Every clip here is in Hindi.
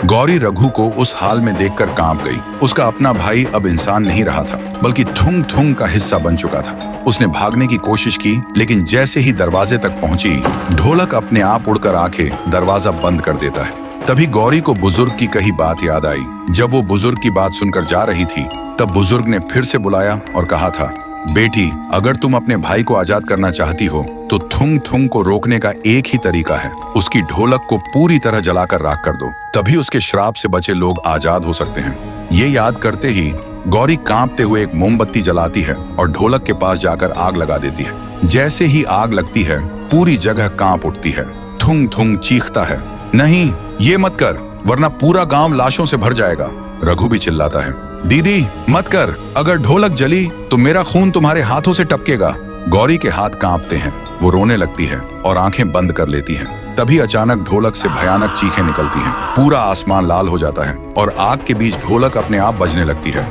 गौरी रघु को उस हाल में देखकर कांप गई। उसका अपना भाई अब इंसान नहीं रहा था, बल्कि थुंग थुंग का हिस्सा बन चुका था। उसने भागने की कोशिश की, लेकिन जैसे ही दरवाजे तक पहुंची, ढोलक अपने आप उड़कर आके दरवाजा बंद कर देता है। तभी गौरी को बुजुर्ग की कही बात याद आई। जब वो बुजुर्ग की बात सुनकर जा रही थी, तब बुजुर्ग ने फिर से बुलाया और कहा था, बेटी, अगर तुम अपने भाई को आजाद करना चाहती हो तो थुंग थुंग को रोकने का एक ही तरीका है, उसकी ढोलक को पूरी तरह जलाकर राख कर दो। तभी उसके श्राप से बचे लोग आजाद हो सकते हैं। ये याद करते ही गौरी कांपते हुए एक मोमबत्ती जलाती है और ढोलक के पास जाकर आग लगा देती है। जैसे ही आग लगती है, पूरी जगह कांप उठती है। थुंग थुंग चीखता है, नहीं, ये मत कर, वरना पूरा गांव लाशों से भर जाएगा। रघु भी चिल्लाता है, दीदी मत कर, अगर ढोलक जली तो मेरा खून तुम्हारे हाथों से टपकेगा। गौरी के हाथ कांपते हैं, वो रोने लगती है और आंखें बंद कर लेती है। तभी अचानक ढोलक से भयानक चीखें निकलती हैं। पूरा आसमान लाल हो जाता है और आग के बीच ढोलक अपने आप बजने लगती है।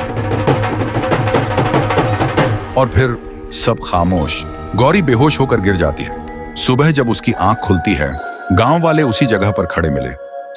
और फिर सब खामोश। गौरी बेहोश होकर गिर जाती है। सुबह जब उसकी आंख खुलती है, गांव वाले उसी जगह पर खड़े मिले।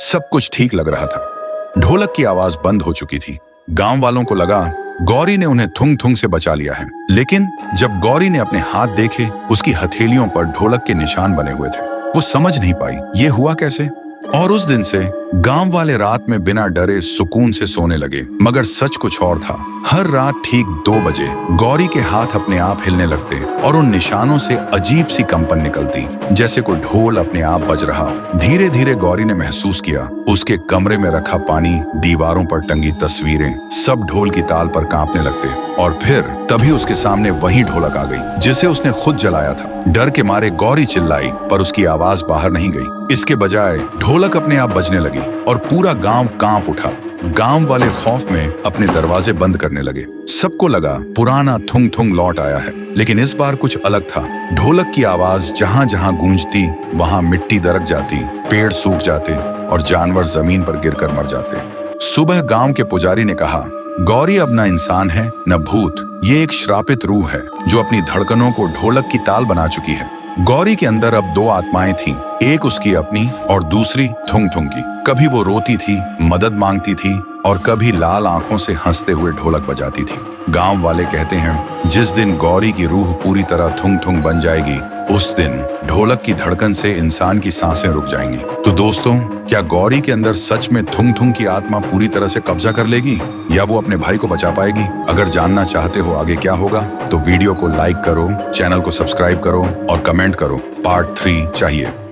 सब कुछ ठीक लग रहा था। ढोलक की आवाज बंद हो चुकी थी। गांव वालों को लगा गौरी ने उन्हें थुंग थुंग से बचा लिया है। लेकिन जब गौरी ने अपने हाथ देखे, उसकी हथेलियों पर ढोलक के निशान बने हुए थे। वो समझ नहीं पाई ये हुआ कैसे। और उस दिन से गांव वाले रात में बिना डरे सुकून से सोने लगे। मगर सच कुछ और था। हर रात ठीक 2 बजे गौरी के हाथ अपने आप हिलने लगते और उन निशानों से अजीब सी कंपन निकलती, जैसे कोई ढोल अपने आप बज रहा। धीरे धीरे गौरी ने महसूस किया, उसके कमरे में रखा पानी, दीवारों पर टंगी तस्वीरें, सब ढोल की ताल पर कांपने लगते। और फिर तभी उसके सामने वही ढोलक आ गई, जिसे उसने खुद जलाया था। डर के मारे गौरी चिल्लाई, पर उसकी आवाज बाहर नहीं गई। इसके बजाय ढोलक अपने आप बजने लगी और पूरा गांव कांप उठा। गांव वाले खौफ में अपने दरवाजे बंद करने लगे। सबको लगा पुराना थुंग थुंग लौट आया है। लेकिन इस बार कुछ अलग था। ढोलक की आवाज जहां जहां गूंजती, वहां मिट्टी दरक जाती, पेड़ सूख जाते और जानवर जमीन पर गिरकर मर जाते। सुबह गांव के पुजारी ने कहा, गौरी अब न इंसान है न भूत, ये एक श्रापित रूह है जो अपनी धड़कनों को ढोलक की ताल बना चुकी है। गौरी के अंदर अब 2 आत्माएं थीं, एक उसकी अपनी और दूसरी थुंग थुंग की। कभी वो रोती थी, मदद मांगती थी और कभी लाल आंखों से हंसते हुए ढोलक बजाती थी। गांव वाले कहते हैं, जिस दिन गौरी की रूह पूरी तरह थुंग थुंग बन जाएगी, उस दिन ढोलक की धड़कन से इंसान की सांसें रुक जाएंगी। तो दोस्तों, क्या गौरी के अंदर सच में थुंग थुंग की आत्मा पूरी तरह से कब्जा कर लेगी, या वो अपने भाई को बचा पाएगी? अगर जानना चाहते हो आगे क्या होगा, तो वीडियो को लाइक करो, चैनल को सब्सक्राइब करो और कमेंट करो, पार्ट 3 चाहिए।